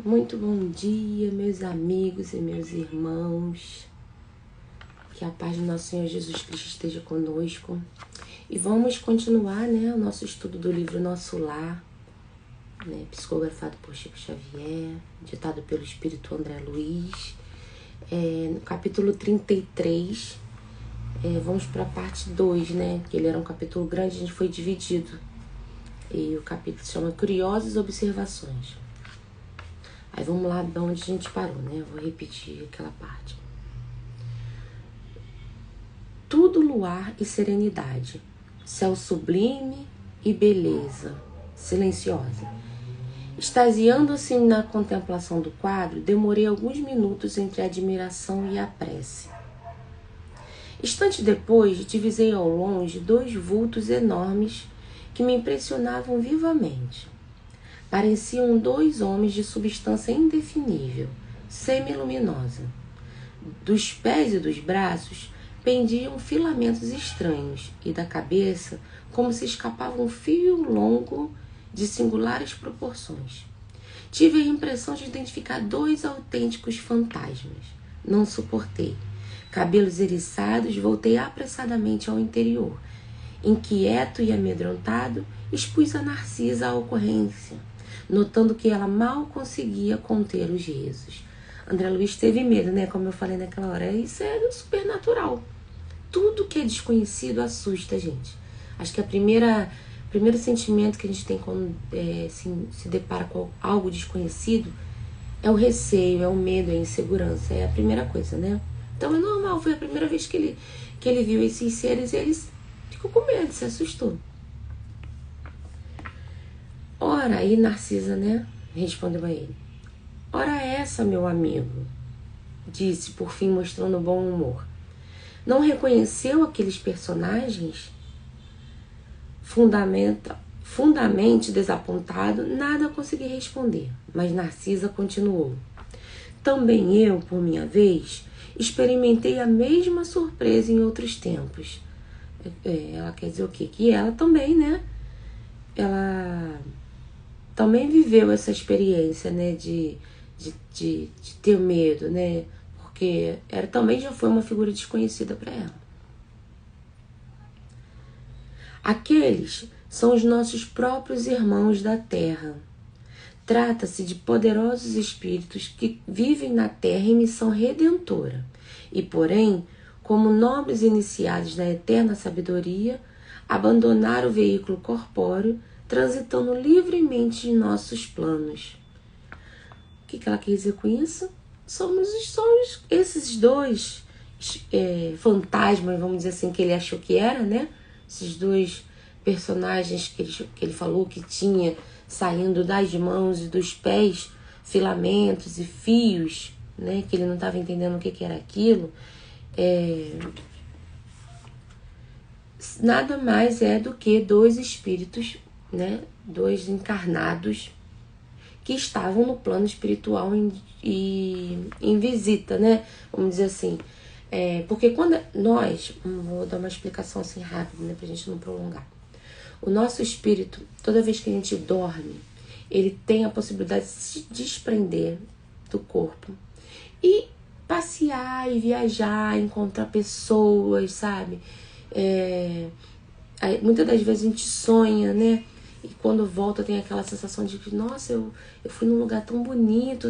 Muito bom dia, meus amigos e meus irmãos. Que a paz do nosso Senhor Jesus Cristo esteja conosco. E vamos continuar, o nosso estudo do livro Nosso Lar, psicografado por Chico Xavier, ditado pelo Espírito André Luiz. No capítulo 33, vamos para a parte 2, que ele era um capítulo grande, a gente foi dividido. E o capítulo se chama Curiosas Observações. Aí vamos lá de onde a gente parou, Eu vou repetir aquela parte. Tudo luar e serenidade, céu sublime e beleza silenciosa. Extasiando-se na contemplação do quadro, demorei alguns minutos entre a admiração e a prece. Instante depois, divisei ao longe 2 vultos enormes que me impressionavam vivamente. Pareciam 2 homens de substância indefinível, semi-luminosa. Dos pés e dos braços pendiam filamentos estranhos, e da cabeça como se escapava um fio longo de singulares proporções. Tive a impressão de identificar 2 autênticos fantasmas. Não suportei. Cabelos eriçados, voltei apressadamente ao interior. Inquieto e amedrontado, expus a Narcisa a ocorrência, notando que ela mal conseguia conter os risos. André Luiz teve medo, Como eu falei naquela hora. Isso é supernatural. Tudo que é desconhecido assusta a gente. Acho que o primeiro sentimento que a gente tem quando se depara com algo desconhecido é o receio, é o medo, é a insegurança. É a primeira coisa, Então é normal, foi a primeira vez que ele viu esses seres e ele ficou com medo, se assustou. Ora, aí Narcisa, respondeu a ele. Ora essa, meu amigo, disse, por fim, mostrando bom humor. Não reconheceu aqueles personagens? Fundamente desapontado, nada consegui responder, mas Narcisa continuou. Também eu, por minha vez, experimentei a mesma surpresa em outros tempos. Ela quer dizer o quê? Que ela também, Ela também viveu essa experiência, de ter medo, Porque ela também já foi uma figura desconhecida para ela. Aqueles são os nossos próprios irmãos da Terra. Trata-se de poderosos espíritos que vivem na Terra em missão redentora e, porém, como nobres iniciados na eterna sabedoria, abandonaram o veículo corpóreo, transitando livremente em nossos planos. O que ela quer dizer com isso? Somos esses 2 fantasmas, vamos dizer assim, que ele achou que era, Esses 2 personagens que ele falou que tinha saindo das mãos e dos pés filamentos e fios, Que ele não estava entendendo o que era aquilo. Nada mais é do que 2 espíritos, 2 encarnados que estavam no plano espiritual em visita, Vamos dizer assim. Porque quando nós, vou dar uma explicação assim rápida, pra gente não prolongar. O nosso espírito, toda vez que a gente dorme, ele tem a possibilidade de se desprender do corpo e passear e viajar, encontrar pessoas, sabe? Muitas das vezes a gente sonha, E quando volta tem aquela sensação de que, nossa, eu fui num lugar tão bonito,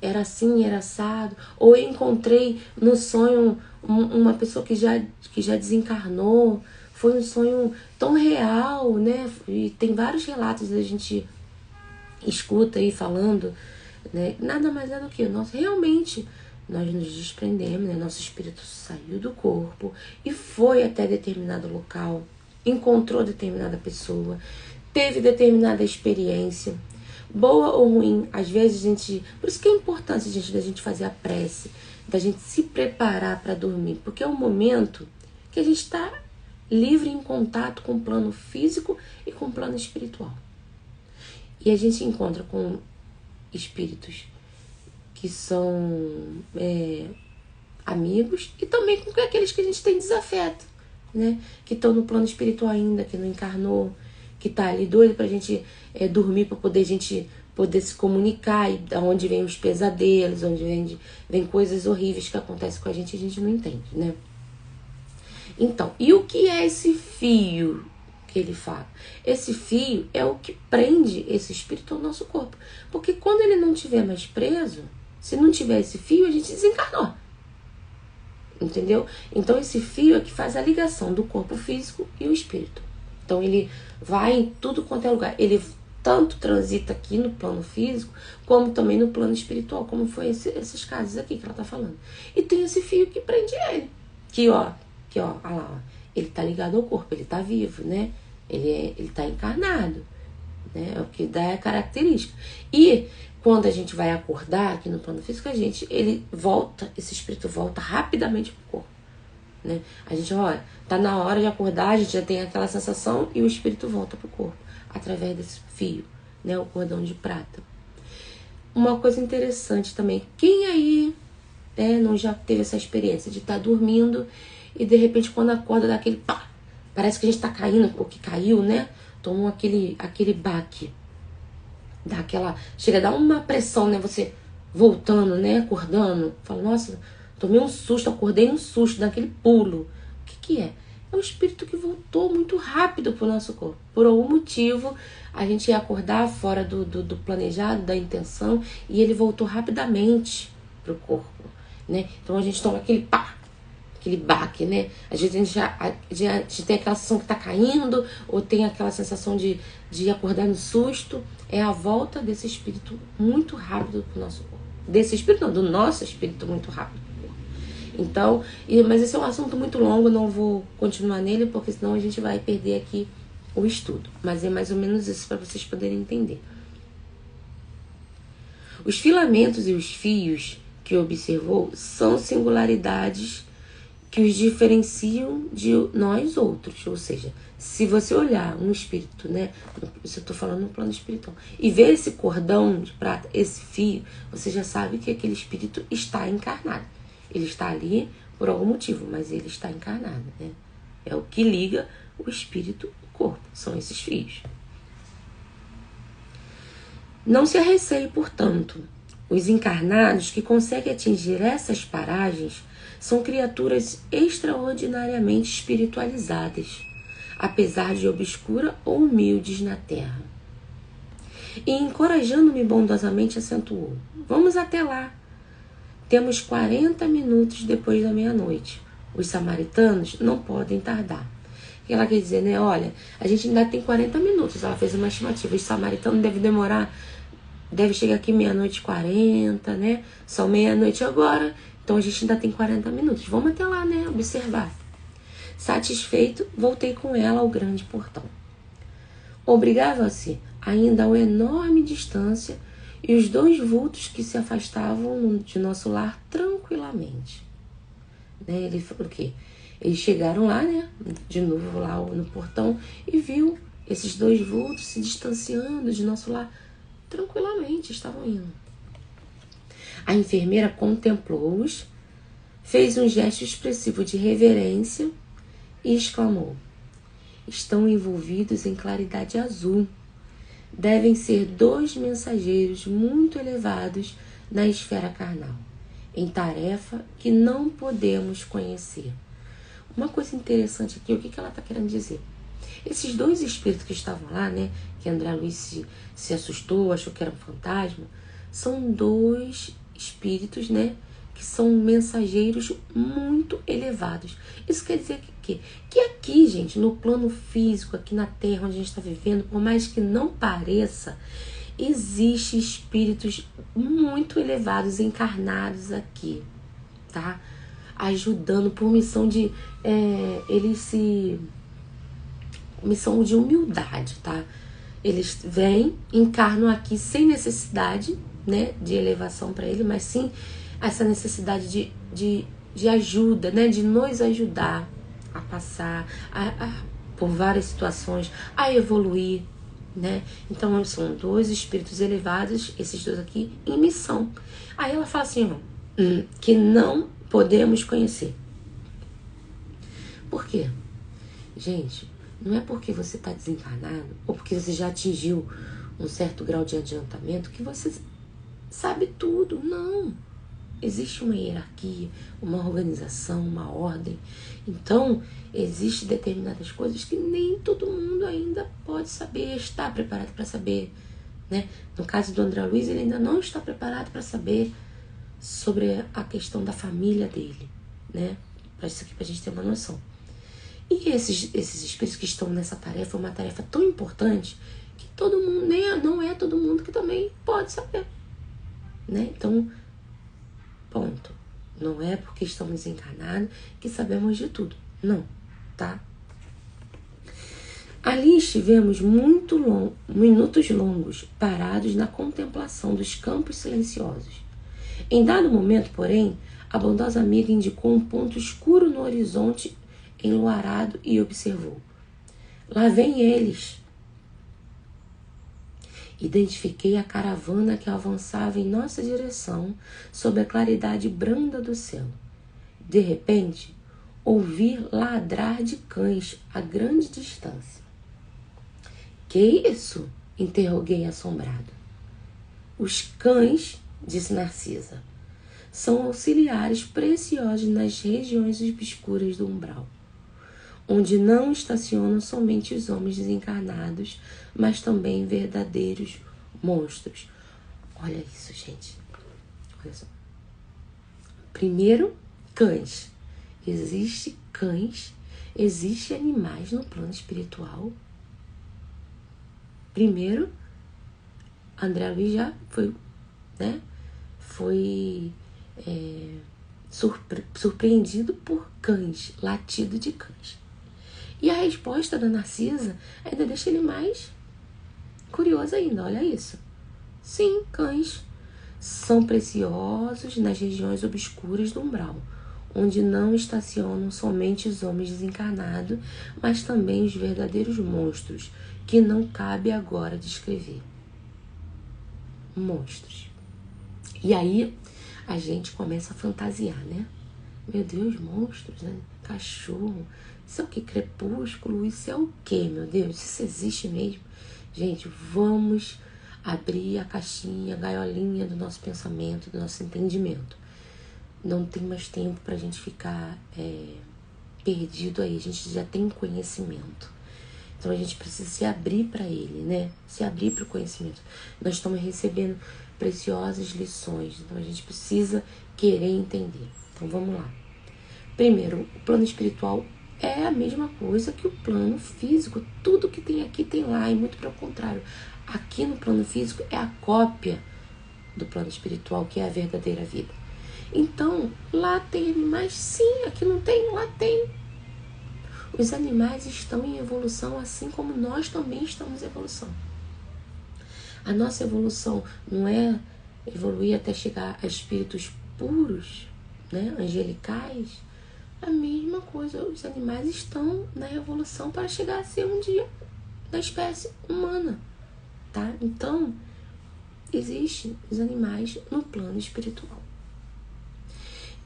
Era assim, era assado. Ou eu encontrei no sonho uma pessoa que já desencarnou. Foi um sonho tão real, E tem vários relatos a gente escuta aí falando, Nada mais é do que realmente nós nos desprendemos, Nosso espírito saiu do corpo e foi até determinado local, encontrou determinada pessoa, teve determinada experiência, boa ou ruim. Às vezes por isso que é importante, da gente fazer a prece, da gente se preparar para dormir, porque é um momento que a gente está livre em contato com o plano físico e com o plano espiritual. E a gente encontra com espíritos que são amigos e também com aqueles que a gente tem desafeto, Que estão no plano espiritual ainda, que não encarnou, que tá ali doido pra gente dormir, pra poder a gente poder se comunicar, e da onde vem os pesadelos, onde vem coisas horríveis que acontecem com a gente não entende, né? Então, e o que é esse fio que ele fala? Esse fio é o que prende esse espírito ao nosso corpo. Porque quando ele não estiver mais preso, se não tiver esse fio, a gente desencarnou. Entendeu? Então esse fio é que faz a ligação do corpo físico e o espírito. Então ele vai em tudo quanto é lugar. Ele tanto transita aqui no plano físico, como também no plano espiritual, como foi esses casos aqui que ela tá falando. E tem esse fio que prende ele. Que ó, olha lá, ó. Ele tá ligado ao corpo, ele tá vivo, né? Ele tá encarnado, né? É o que dá a característica. E quando a gente vai acordar aqui no plano físico, ele volta, esse espírito volta rapidamente pro corpo, né? A gente, olha, tá na hora de acordar, a gente já tem aquela sensação e o espírito volta pro corpo, através desse fio, né? O cordão de prata. Uma coisa interessante também, quem aí, não já teve essa experiência de estar dormindo e de repente quando acorda dá aquele pá, parece que a gente tá caindo, ou que caiu, né? Tomou aquele baque. Dá aquela, chega a dar uma pressão, né? Você voltando, né? Acordando. Fala, nossa, tomei um susto, acordei num susto, daquele pulo. O que é? É o espírito que voltou muito rápido pro nosso corpo. Por algum motivo, a gente ia acordar fora do planejado, da intenção, e ele voltou rapidamente pro corpo, né? Então a gente toma aquele pá, aquele baque, né? Às vezes a gente tem aquela sensação que tá caindo, ou tem aquela sensação de acordar no susto. É a volta desse espírito muito rápido pro nosso corpo. Desse espírito não, do nosso espírito muito rápido pro corpo. Então, mas esse é um assunto muito longo, não vou continuar nele, porque senão a gente vai perder aqui o estudo. Mas é mais ou menos isso para vocês poderem entender. Os filamentos e os fios que observou são singularidades que os diferenciam de nós outros. Ou seja, se você olhar um espírito, né? Isso eu tô falando no plano espiritual, e ver esse cordão de prata, esse fio, você já sabe que aquele espírito está encarnado. Ele está ali por algum motivo, mas ele está encarnado, né? É o que liga o espírito ao corpo, são esses fios. Não se arreceie, portanto. Os encarnados que conseguem atingir essas paragens são criaturas extraordinariamente espiritualizadas, apesar de obscura ou humildes na terra. E encorajando-me bondosamente acentuou, vamos até lá. Temos 40 minutos depois da meia-noite. Os samaritanos não podem tardar. E ela quer dizer, né, olha, a gente ainda tem 40 minutos. Ela fez uma estimativa. Os samaritanos deve chegar aqui 00:40, né? São meia-noite agora, então a gente ainda tem 40 minutos. Vamos até lá, né? Observar. Satisfeito, voltei com ela ao grande portão. Obrigava-se ainda a uma enorme distância e os dois vultos que se afastavam de nosso lar tranquilamente. Né? Ele falou o quê? Eles chegaram lá, né? De novo lá no portão e viu esses dois vultos se distanciando de nosso lar. Tranquilamente estavam indo. A enfermeira contemplou-os, fez um gesto expressivo de reverência e exclamou: estão envolvidos em claridade azul. Devem ser 2 mensageiros muito elevados na esfera carnal, em tarefa que não podemos conhecer. Uma coisa interessante aqui, o que ela está querendo dizer? Esses dois espíritos que estavam lá, né, que André Luiz se assustou, achou que era um fantasma, são 2 espíritos, né, que são mensageiros muito elevados. Isso quer dizer que aqui, gente, no plano físico, aqui na Terra, onde a gente está vivendo, por mais que não pareça, existem espíritos muito elevados, encarnados aqui, tá? Ajudando por missão de... missão de humildade, tá? Eles vêm, encarnam aqui sem necessidade, né, de elevação para ele, mas sim essa necessidade de ajuda, né, de nos ajudar a passar por várias situações, a evoluir, né? Então são 2 espíritos elevados, esses 2 aqui, em missão. Aí ela fala assim, que não podemos conhecer. Por quê? Gente, não é porque você está desencarnado ou porque você já atingiu um certo grau de adiantamento que você sabe tudo. Não. Existe uma hierarquia, uma organização, uma ordem. Então, existem determinadas coisas que nem todo mundo ainda pode saber, está preparado para saber, né? No caso do André Luiz, ele ainda não está preparado para saber sobre a questão da família dele, né? Para isso aqui, para a gente ter uma noção. E esses espíritos que estão nessa tarefa, é uma tarefa tão importante que todo mundo, não é todo mundo que também pode saber, né? Então, ponto. Não é porque estamos encarnados que sabemos de tudo. Não, tá? Ali estivemos minutos longos, parados na contemplação dos campos silenciosos. Em dado momento, porém, a bondosa amiga indicou um ponto escuro no horizonte enluarado e observou. Lá vêm eles. Identifiquei a caravana que avançava em nossa direção sob a claridade branda do céu. De repente, ouvi ladrar de cães a grande distância. Que isso? Interroguei assombrado. Os cães, disse Narcisa, são auxiliares preciosos nas regiões obscuras do umbral, onde não estacionam somente os homens desencarnados, mas também verdadeiros monstros. Olha isso, gente. Olha só. Primeiro, cães. Existem cães, existem animais no plano espiritual. Primeiro, André Luiz já foi, né? Foi surpreendido por cães, latido de cães. E a resposta da Narcisa ainda deixa ele mais curioso ainda, olha isso. Sim, cães são preciosos nas regiões obscuras do umbral, onde não estacionam somente os homens desencarnados, mas também os verdadeiros monstros, que não cabe agora descrever. Monstros. E aí a gente começa a fantasiar, né? Meu Deus, monstros, né? Cachorro. Isso é o que? Crepúsculo? Isso é o que, meu Deus? Isso existe mesmo? Gente, vamos abrir a caixinha, a gaiolinha do nosso pensamento, do nosso entendimento. Não tem mais tempo pra gente ficar perdido aí. A gente já tem conhecimento. Então a gente precisa se abrir para ele, né? Se abrir para o conhecimento. Nós estamos recebendo preciosas lições. Então a gente precisa querer entender. Então vamos lá. Primeiro, o plano espiritual é a mesma coisa que o plano físico. Tudo que tem aqui tem lá, e muito pelo contrário. Aqui no plano físico é a cópia do plano espiritual, que é a verdadeira vida. Então, lá tem animais, sim, aqui não tem, lá tem. Os animais estão em evolução, assim como nós também estamos em evolução. A nossa evolução não é evoluir até chegar a espíritos puros, né, angelicais. A mesma coisa, os animais estão na evolução para chegar a ser um dia da espécie humana, tá? Então, existem os animais no plano espiritual.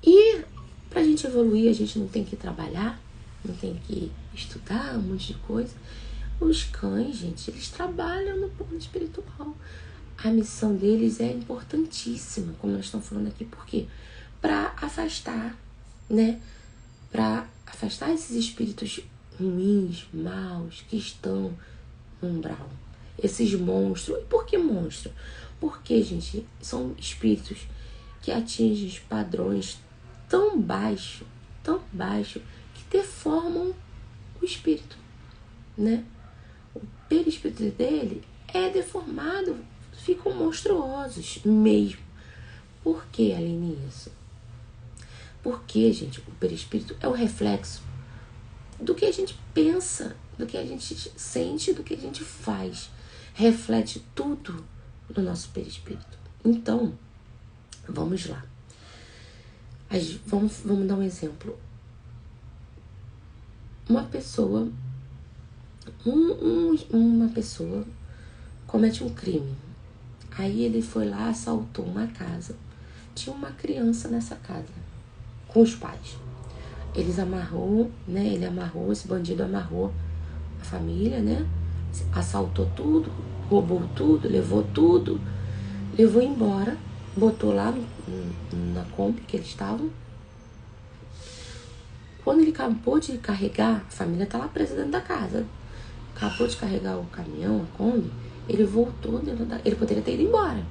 E para a gente evoluir, a gente não tem que trabalhar, não tem que estudar um monte de coisa. Os cães, gente, eles trabalham no plano espiritual. A missão deles é importantíssima, como nós estamos falando aqui. Por quê? Para afastar, né? Para afastar esses espíritos ruins, maus, que estão no umbral. Esses monstros. E por que monstro? Porque, gente, são espíritos que atingem os padrões tão baixos, que deformam o espírito, né? O perispírito dele é deformado, ficam monstruosos mesmo. Por que, Aline, isso? Porque, gente, o perispírito é o reflexo do que a gente pensa, do que a gente sente, do que a gente faz. Reflete tudo no nosso perispírito. Então, vamos lá. Vamos dar um exemplo. Uma pessoa comete um crime. Aí ele foi lá, assaltou uma casa. Tinha uma criança nessa casa, com os pais. Ele amarrou, esse bandido amarrou a família, né? assaltou tudo, roubou tudo, levou embora, botou lá na Kombi que eles estavam. Quando ele acabou de carregar, a família tá lá presa dentro da casa, acabou de carregar o caminhão, a Kombi, ele voltou dentro da... Ele poderia ter ido embora.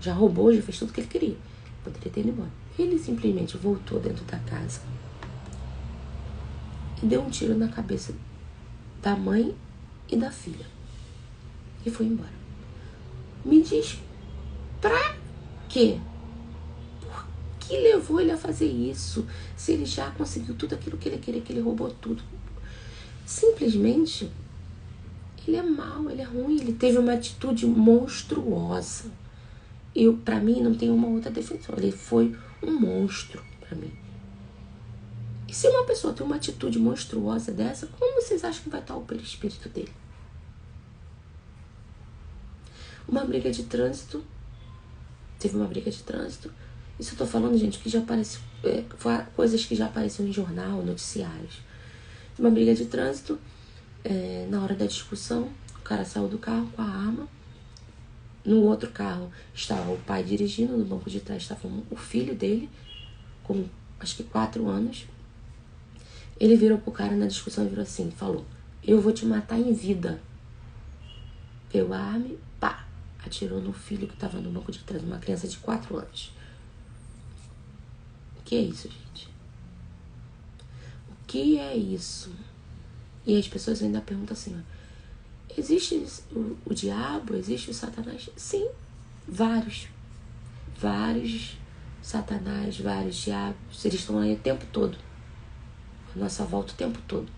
Já roubou, já fez tudo que ele queria. Poderia ter ido embora. Ele simplesmente voltou dentro da casa e deu um tiro na cabeça da mãe e da filha. E foi embora. Me diz, pra quê? Por que levou ele a fazer isso? Se ele já conseguiu tudo aquilo que ele queria, que ele roubou tudo. Simplesmente, ele é mau, ele é ruim, ele teve uma atitude monstruosa. Pra mim, não tem uma outra definição. Ele foi um monstro pra mim. E se uma pessoa tem uma atitude monstruosa dessa, como vocês acham que vai estar o perispírito dele? Uma briga de trânsito. Teve uma briga de trânsito. Isso eu tô falando, gente, que já apareceu, coisas que já apareceram em jornal, noticiários. Uma briga de trânsito. Na hora da discussão, o cara saiu do carro com a arma. No outro carro estava o pai dirigindo, no banco de trás estava o filho dele, com acho que 4 anos. Ele virou pro cara na discussão e virou assim, falou: eu vou te matar em vida. Pegou a arma e pá, atirou no filho que estava no banco de trás, uma criança de 4 anos. O que é isso, gente? O que é isso? E as pessoas ainda perguntam assim, ó, existe o diabo? Existe o Satanás? Sim, vários. Vários Satanás, vários diabos. Eles estão aí o tempo todo. A nossa volta o tempo todo.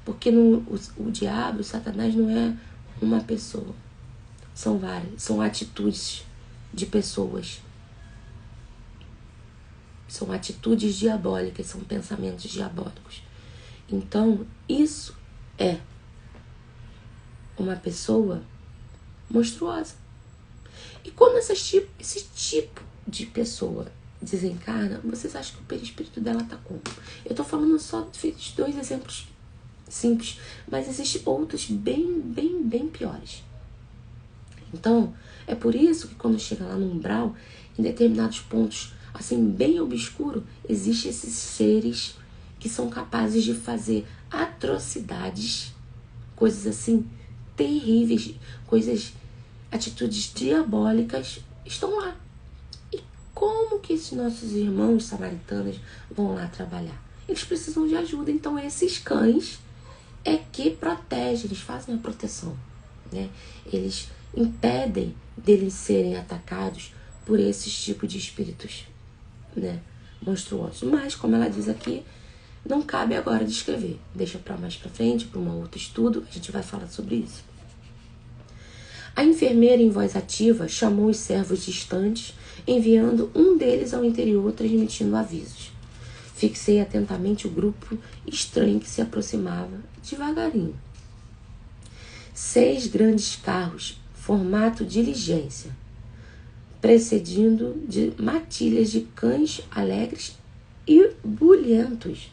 Porque o diabo, o Satanás não é uma pessoa. São várias. São atitudes de pessoas. São atitudes diabólicas, são pensamentos diabólicos. Então, isso é uma pessoa monstruosa. E quando esse tipo de pessoa desencarna, vocês acham que o perispírito dela tá como? Eu tô falando só de 2 exemplos simples, mas existem outros bem piores. Então, é por isso que quando chega lá no umbral, em determinados pontos, assim, bem obscuro, existem esses seres que são capazes de fazer atrocidades, coisas assim, terríveis, atitudes diabólicas, estão lá. E como que esses nossos irmãos samaritanos vão lá trabalhar? Eles precisam de ajuda, então esses cães é que protegem, eles fazem a proteção, né? Eles impedem deles serem atacados por esses tipos de espíritos, né, monstruosos. Mas, como ela diz aqui, não cabe agora descrever. Deixa para mais para frente, para um outro estudo, a gente vai falar sobre isso. A enfermeira, em voz ativa, chamou os servos distantes, enviando um deles ao interior, transmitindo avisos. Fixei atentamente o grupo estranho que se aproximava devagarinho. 6 grandes carros, formato diligência, precedindo de matilhas de cães alegres e bulhentos,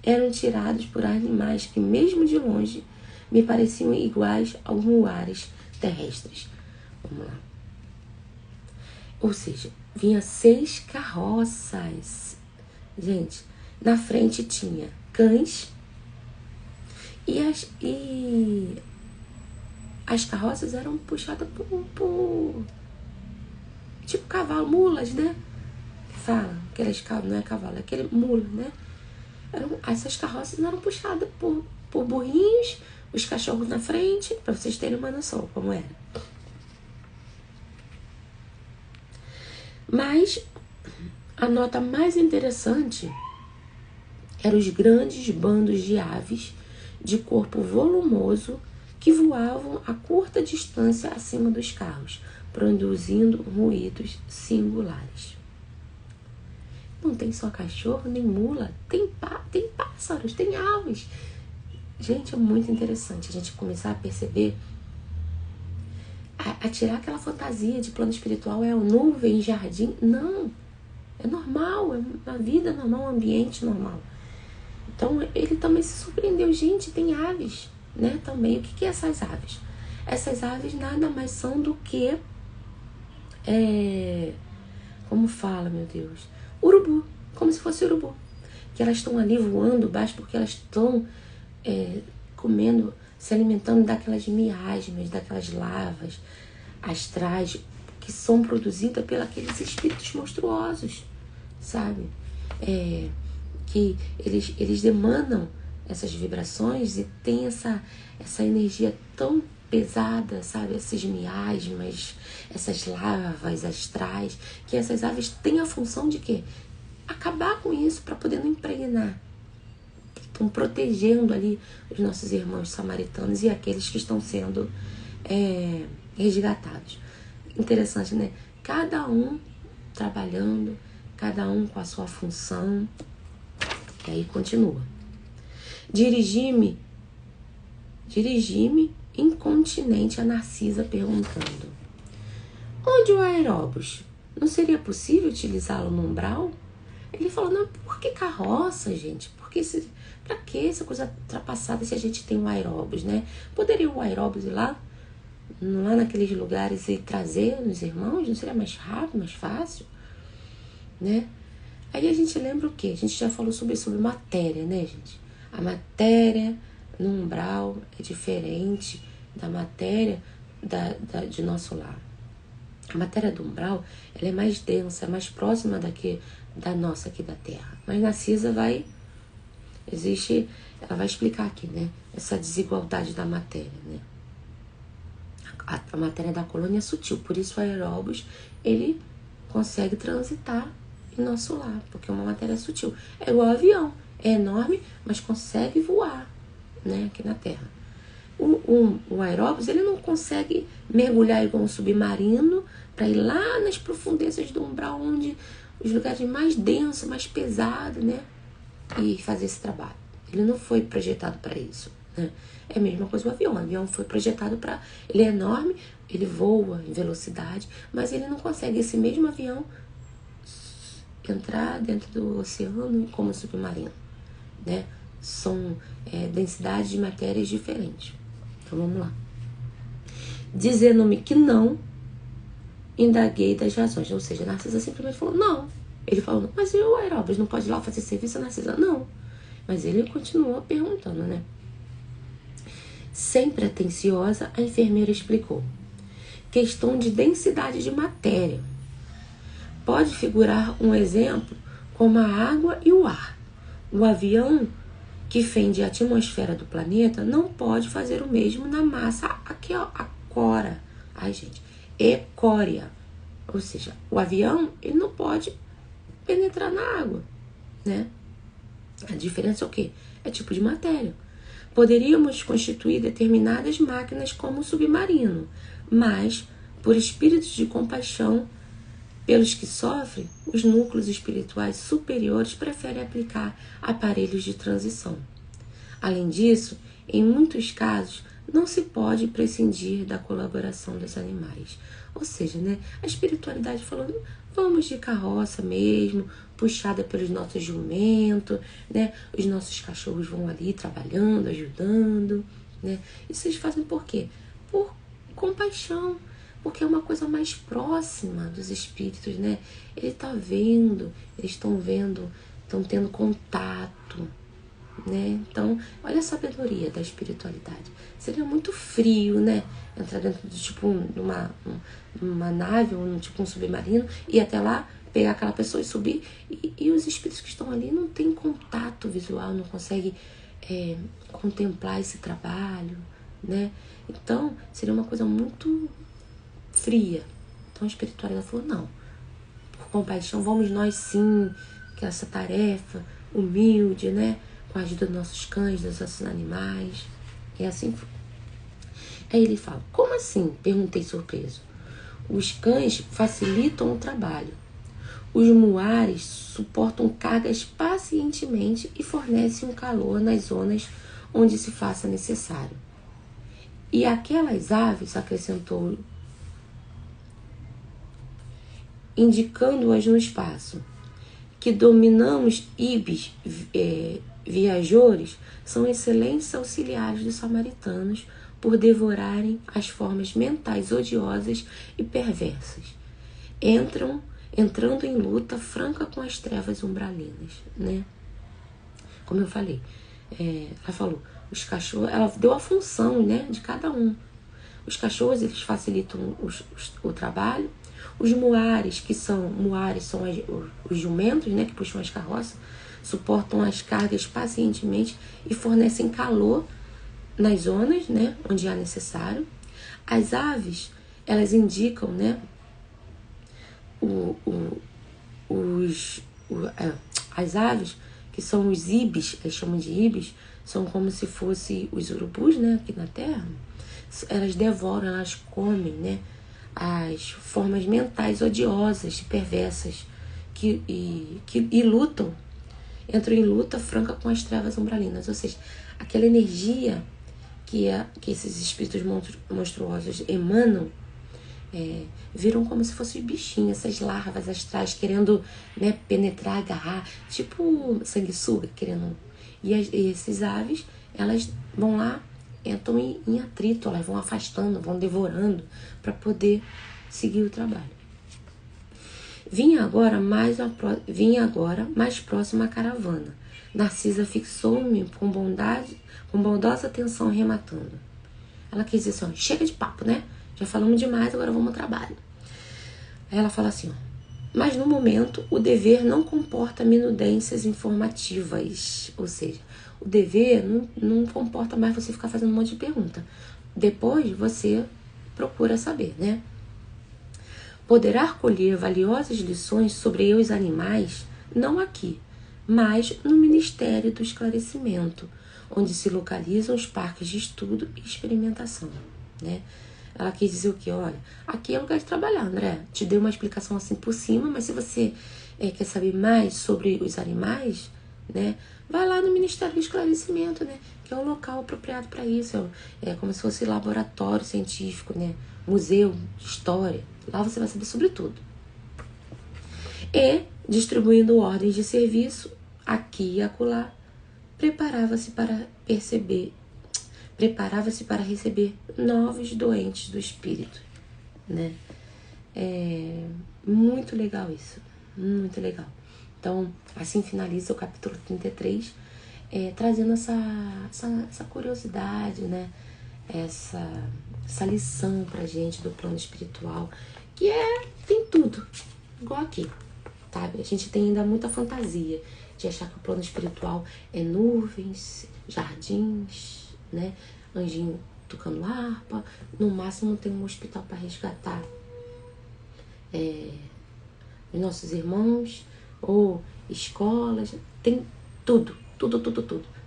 eram tirados por animais que, mesmo de longe, me pareciam iguais aos muares terrestres. Vamos lá. Ou seja, vinha 6 carroças. Gente, na frente tinha cães e as carroças eram puxadas por tipo cavalo, mulas, né? Fala, aqueles cavalos, não é cavalo, é aquele mula, né? Essas carroças eram puxadas por burrinhos, os cachorros na frente, para vocês terem uma noção como era. Mas a nota mais interessante eram os grandes bandos de aves de corpo volumoso que voavam a curta distância acima dos carros, produzindo ruídos singulares. Não tem só cachorro, nem mula, tem pássaros, tem aves. Gente, é muito interessante a gente começar a perceber, a tirar aquela fantasia de plano espiritual, é o nuvem, jardim. Não, é normal, é uma vida normal, um ambiente normal. Então, ele também se surpreendeu. Gente, tem aves. né, também. O que é essas aves? Essas aves nada mais são do que, como fala, meu Deus, urubu, como se fosse urubu. Que elas estão ali voando baixo porque elas estão comendo, se alimentando daquelas miasmas, daquelas lavas astrais que são produzidas pelos aqueles espíritos monstruosos, sabe? Que eles demandam essas vibrações e tem essa energia tão pesada, sabe? Esses miasmas, essas lavas astrais, que essas aves têm a função de quê? Acabar com isso para poder não impregnar. Estão protegendo ali os nossos irmãos samaritanos e aqueles que estão sendo resgatados. Interessante, né? Cada um trabalhando, cada um com a sua função. E aí continua. Dirigi-me incontinente a Narcisa perguntando: onde o aeróbus? Não seria possível utilizá-lo no umbral? Ele falou: não, por que carroça, gente? Pra que essa coisa ultrapassada se a gente tem um aeróbus, né? Poderia o aeróbus ir lá naqueles lugares e trazer os irmãos? Não seria mais rápido, mais fácil? Né? Aí a gente lembra o quê? A gente já falou sobre matéria, né, gente? A matéria no umbral é diferente da matéria de nosso lar. A matéria do umbral, ela é mais densa, é mais próxima da nossa aqui da Terra. Mas Narcisa ela vai explicar aqui, né? Essa desigualdade da matéria, né? A matéria da colônia é sutil, por isso o aeróbus, ele consegue transitar em nosso lar, porque é uma matéria sutil. É igual ao avião, é enorme, mas consegue voar, né? Aqui na Terra. O aeróbus, ele não consegue mergulhar igual um submarino para ir lá nas profundezas do umbral, onde os lugares mais densos, mais pesados, né? E fazer esse trabalho. Ele não foi projetado para isso, né? É a mesma coisa o avião. O avião foi projetado para... Ele é enorme, ele voa em velocidade, mas ele não consegue, esse mesmo avião, entrar dentro do oceano como submarino, né? São densidades de matérias diferentes. Então vamos lá. Dizendo-me que não, indaguei das razões. Ou seja, Narcisa simplesmente falou não. Ele falou, mas e o aeróbus não pode ir lá fazer serviço? A Narcisa, não. Mas ele continuou perguntando, né? Sempre atenciosa, a enfermeira explicou. Questão de densidade de matéria. Pode figurar um exemplo como a água e o ar. O avião que fende a atmosfera do planeta não pode fazer o mesmo na massa aqui, ó, acora. Ai, gente, ecória. Ou seja, o avião, ele não pode penetrar na água, né? A diferença é o quê? É tipo de matéria. Poderíamos constituir determinadas máquinas como o submarino, mas, por espíritos de compaixão pelos que sofrem, os núcleos espirituais superiores preferem aplicar aparelhos de transição. Além disso, em muitos casos, não se pode prescindir da colaboração dos animais. Ou seja, né, a espiritualidade falou, vamos de carroça mesmo, puxada pelos nossos jumentos, né? Os nossos cachorros vão ali trabalhando, ajudando, né? Isso eles fazem por quê? Por compaixão, porque é uma coisa mais próxima dos espíritos, né? Ele tá vendo, eles estão vendo, estão tendo contato, né? Então, olha a sabedoria da espiritualidade. Seria muito frio, né? Entrar dentro de tipo numa nave ou tipo um submarino e ir até lá, pegar aquela pessoa e subir. E os espíritos que estão ali não têm contato visual, não conseguem contemplar esse trabalho, né? Então, seria uma coisa muito fria. Então, a espiritualidade falou, não. Por compaixão, vamos nós sim, que essa tarefa humilde, né? Com a ajuda dos nossos cães, dos nossos animais. E assim foi. Aí ele fala, como assim? Perguntei surpreso. Os cães facilitam o trabalho. Os muares suportam cargas pacientemente e fornecem um calor nas zonas onde se faça necessário. E aquelas aves, acrescentou, indicando-as no espaço, que dominamos ibis viajores são excelentes auxiliares dos samaritanos por devorarem as formas mentais odiosas e perversas, entrando em luta franca com as trevas umbralinas, né? Como eu falei, ela falou, os cachorros, ela deu a função, né, de cada um. Os cachorros, eles facilitam o trabalho. Os muares são os jumentos, né, que puxam as carroças, suportam as cargas pacientemente e fornecem calor nas zonas, né, onde há necessário. As aves, elas indicam, né, as aves, que são os ibis, eles chamam de ibis, são como se fossem os urubus, né, aqui na Terra. Elas devoram, elas comem, né, as formas mentais odiosas e perversas que lutam, entram em luta franca com as trevas umbralinas, ou seja, aquela energia que esses espíritos monstruosos emanam, viram como se fossem bichinhos, essas larvas astrais querendo, né, penetrar, agarrar, tipo sanguessuga, querendo. E esses aves, elas vão lá, entram em atrito, elas vão afastando, vão devorando para poder seguir o trabalho. Vinha agora mais próxima a caravana. Narcisa fixou-me com bondosa atenção, rematando. Ela quis dizer assim, ó, chega de papo, né? Já falamos demais, agora vamos ao trabalho. Aí ela fala assim, ó, mas no momento o dever não comporta minudências informativas, ou seja, o dever não comporta mais você ficar fazendo um monte de pergunta. Depois você procura saber, né? Poderá colher valiosas lições sobre eu e os animais, não aqui, mas no Ministério do Esclarecimento, onde se localizam os parques de estudo e experimentação, né? Ela quis dizer o quê? Olha, aqui é lugar de trabalhar, André. Te dei uma explicação assim por cima, mas se você quer saber mais sobre os animais, né, vai lá no Ministério do Esclarecimento, né, que é o local apropriado para isso. É como se fosse laboratório científico, né, museu de história. Lá você vai saber sobre tudo. E, distribuindo ordens de serviço, aqui e acolá, preparava-se para receber novos doentes do espírito, né? Muito legal isso, muito legal. Então, assim finaliza o capítulo 33, trazendo essa curiosidade, né? Essa lição pra gente do plano espiritual, que tem tudo, igual aqui, sabe? A gente tem ainda muita fantasia de achar que o plano espiritual é nuvens, jardins, né? Anjinho tocando harpa, no máximo tem um hospital para resgatar os nossos irmãos, ou escolas, tem tudo.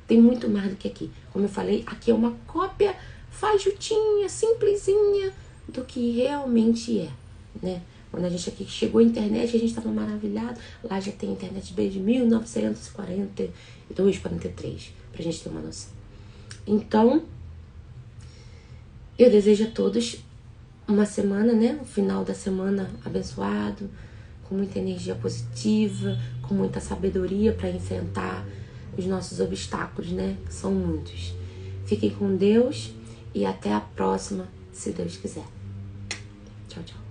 Tem muito mais do que aqui. Como eu falei, aqui é uma cópia fajutinha, simplesinha do que realmente é, né? Quando a gente aqui chegou a internet, a gente estava maravilhado. Lá já tem internet desde 1942, 43, pra gente ter uma noção. Então, eu desejo a todos uma semana, né? Um final da semana abençoado, com muita energia positiva, com muita sabedoria para enfrentar os nossos obstáculos, né? Que são muitos. Fiquem com Deus e até a próxima, se Deus quiser. Tchau, tchau.